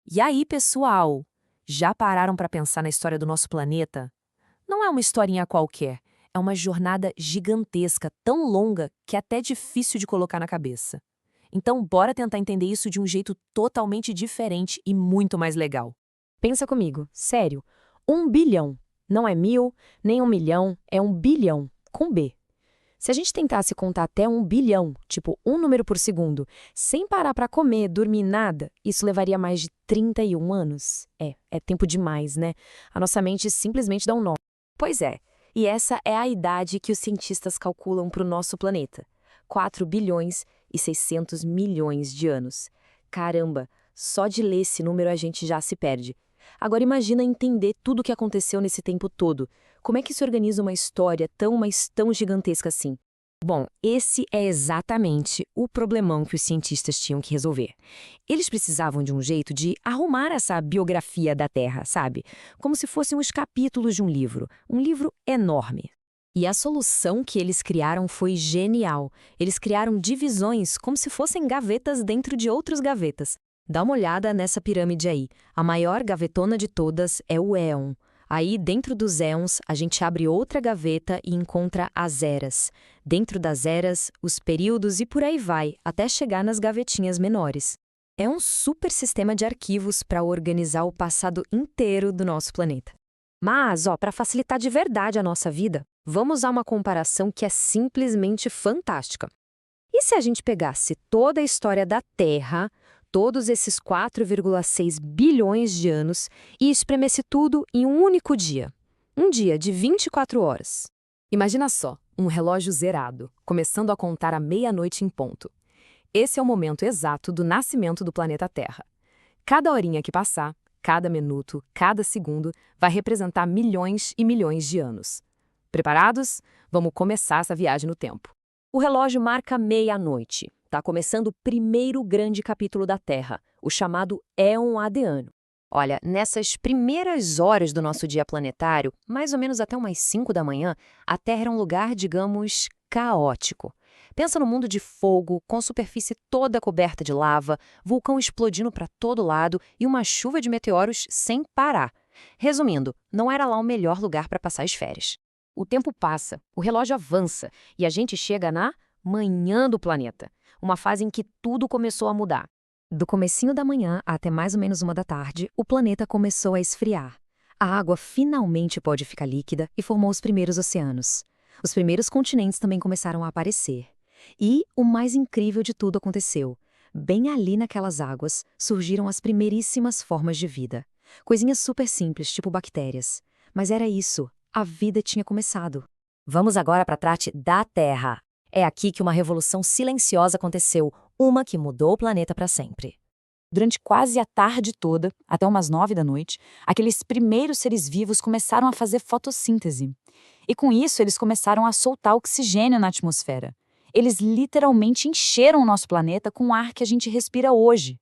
E aí, pessoal? Já pararam para pensar na história do nosso planeta? Não é uma historinha qualquer, é uma jornada gigantesca, tão longa que é até difícil de colocar na cabeça. Então, bora tentar entender isso de um jeito totalmente diferente e muito mais legal. Pensa comigo, sério. 1 bilhão. Não é 1000, nem 1 milhão, é 1 bilhão, com B. Se a gente tentasse contar até 1 bilhão, tipo um número por segundo, sem parar para comer, dormir, nada, isso levaria mais de 31 anos. É tempo demais, né? A nossa mente simplesmente dá um nó. Pois é, e essa é a idade que os cientistas calculam para o nosso planeta. 4 bilhões e 600 milhões de anos. Caramba, só de ler esse número a gente já se perde. Agora imagina entender tudo o que aconteceu nesse tempo todo. Como é que se organiza uma história mas tão gigantesca assim? Bom, esse é exatamente o problemão que os cientistas tinham que resolver. Eles precisavam de um jeito de arrumar essa biografia da Terra, sabe? Como se fossem os capítulos de um livro enorme. E a solução que eles criaram foi genial. Eles criaram divisões como se fossem gavetas dentro de outras gavetas. Dá uma olhada nessa pirâmide aí. A maior gavetona de todas é o éon. Aí, dentro dos éons, a gente abre outra gaveta e encontra as eras. Dentro das eras, os períodos e por aí vai, até chegar nas gavetinhas menores. É um super sistema de arquivos para organizar o passado inteiro do nosso planeta. Mas, para facilitar de verdade a nossa vida, vamos usar uma comparação que é simplesmente fantástica. E se a gente pegasse toda a história da Terra, todos esses 4,6 bilhões de anos, e espremesse tudo em um único dia? Um dia de 24 horas. Imagina só, um relógio zerado, começando a contar à meia-noite em ponto. Esse é o momento exato do nascimento do planeta Terra. Cada horinha que passar, cada minuto, cada segundo, vai representar milhões e milhões de anos. Preparados? Vamos começar essa viagem no tempo. O relógio marca meia-noite. Está começando o primeiro grande capítulo da Terra, o chamado Éon Adeano. Olha, nessas primeiras horas do nosso dia planetário, mais ou menos até umas 5 da manhã, a Terra era um lugar, digamos, caótico. Pensa no mundo de fogo, com superfície toda coberta de lava, vulcão explodindo para todo lado e uma chuva de meteoros sem parar. Resumindo, não era lá o melhor lugar para passar as férias. O tempo passa, o relógio avança e a gente chega na manhã do planeta, uma fase em que tudo começou a mudar. Do comecinho da manhã até mais ou menos 1 da tarde, o planeta começou a esfriar. A água finalmente pode ficar líquida e formou os primeiros oceanos. Os primeiros continentes também começaram a aparecer. E o mais incrível de tudo aconteceu. Bem ali naquelas águas surgiram as primeiríssimas formas de vida. Coisinhas super simples, tipo bactérias. Mas era isso, a vida tinha começado. Vamos agora para a trate da Terra. É aqui que uma revolução silenciosa aconteceu, uma que mudou o planeta para sempre. Durante quase a tarde toda, até umas 9 da noite, aqueles primeiros seres vivos começaram a fazer fotossíntese. E com isso, eles começaram a soltar oxigênio na atmosfera. Eles literalmente encheram o nosso planeta com o ar que a gente respira hoje.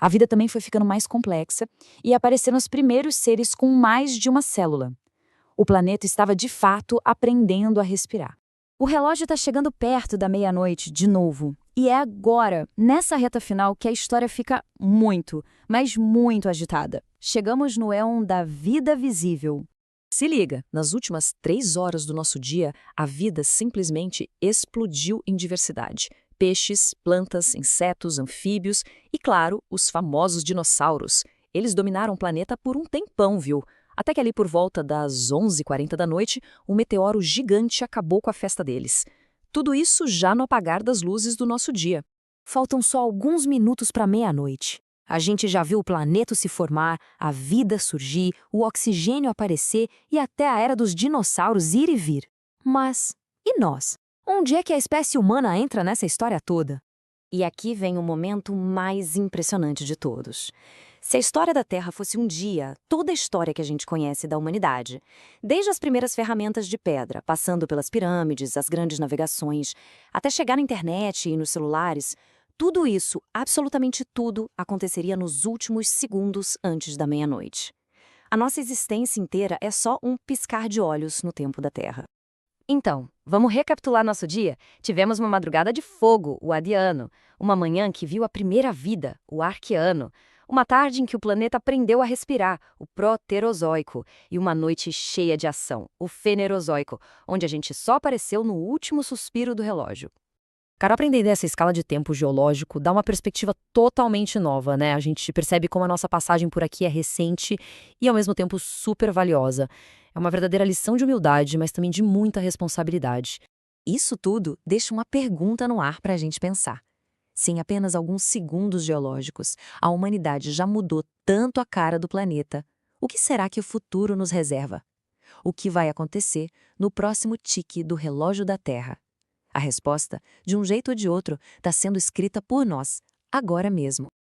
A vida também foi ficando mais complexa e apareceram os primeiros seres com mais de uma célula. O planeta estava, de fato, aprendendo a respirar. O relógio está chegando perto da meia-noite de novo. E é agora, nessa reta final, que a história fica muito, mas muito agitada. Chegamos no éon da vida visível. Se liga, nas últimas 3 horas do nosso dia, a vida simplesmente explodiu em diversidade. Peixes, plantas, insetos, anfíbios e, claro, os famosos dinossauros. Eles dominaram o planeta por um tempão, viu? Até que ali por volta das 11h40 da noite, um meteoro gigante acabou com a festa deles. Tudo isso já no apagar das luzes do nosso dia. Faltam só alguns minutos para meia-noite. A gente já viu o planeta se formar, a vida surgir, o oxigênio aparecer e até a era dos dinossauros ir e vir. Mas, e nós? Onde é que a espécie humana entra nessa história toda? E aqui vem o momento mais impressionante de todos. Se a história da Terra fosse um dia, toda a história que a gente conhece da humanidade, desde as primeiras ferramentas de pedra, passando pelas pirâmides, as grandes navegações, até chegar na internet e nos celulares, tudo isso, absolutamente tudo, aconteceria nos últimos segundos antes da meia-noite. A nossa existência inteira é só um piscar de olhos no tempo da Terra. Então, vamos recapitular nosso dia? Tivemos uma madrugada de fogo, o Adiano, uma manhã que viu a primeira vida, o Arqueano, Uma tarde em que o planeta aprendeu a respirar, o Proterozoico, e uma noite cheia de ação, o Fenerozoico, onde a gente só apareceu no último suspiro do relógio. Cara, aprender dessa escala de tempo geológico dá uma perspectiva totalmente nova, né? A gente percebe como a nossa passagem por aqui é recente e, ao mesmo tempo, super valiosa. É uma verdadeira lição de humildade, mas também de muita responsabilidade. Isso tudo deixa uma pergunta no ar para a gente pensar. Se em apenas alguns segundos geológicos a humanidade já mudou tanto a cara do planeta, o que será que o futuro nos reserva? O que vai acontecer no próximo tique do relógio da Terra? A resposta, de um jeito ou de outro, está sendo escrita por nós, agora mesmo.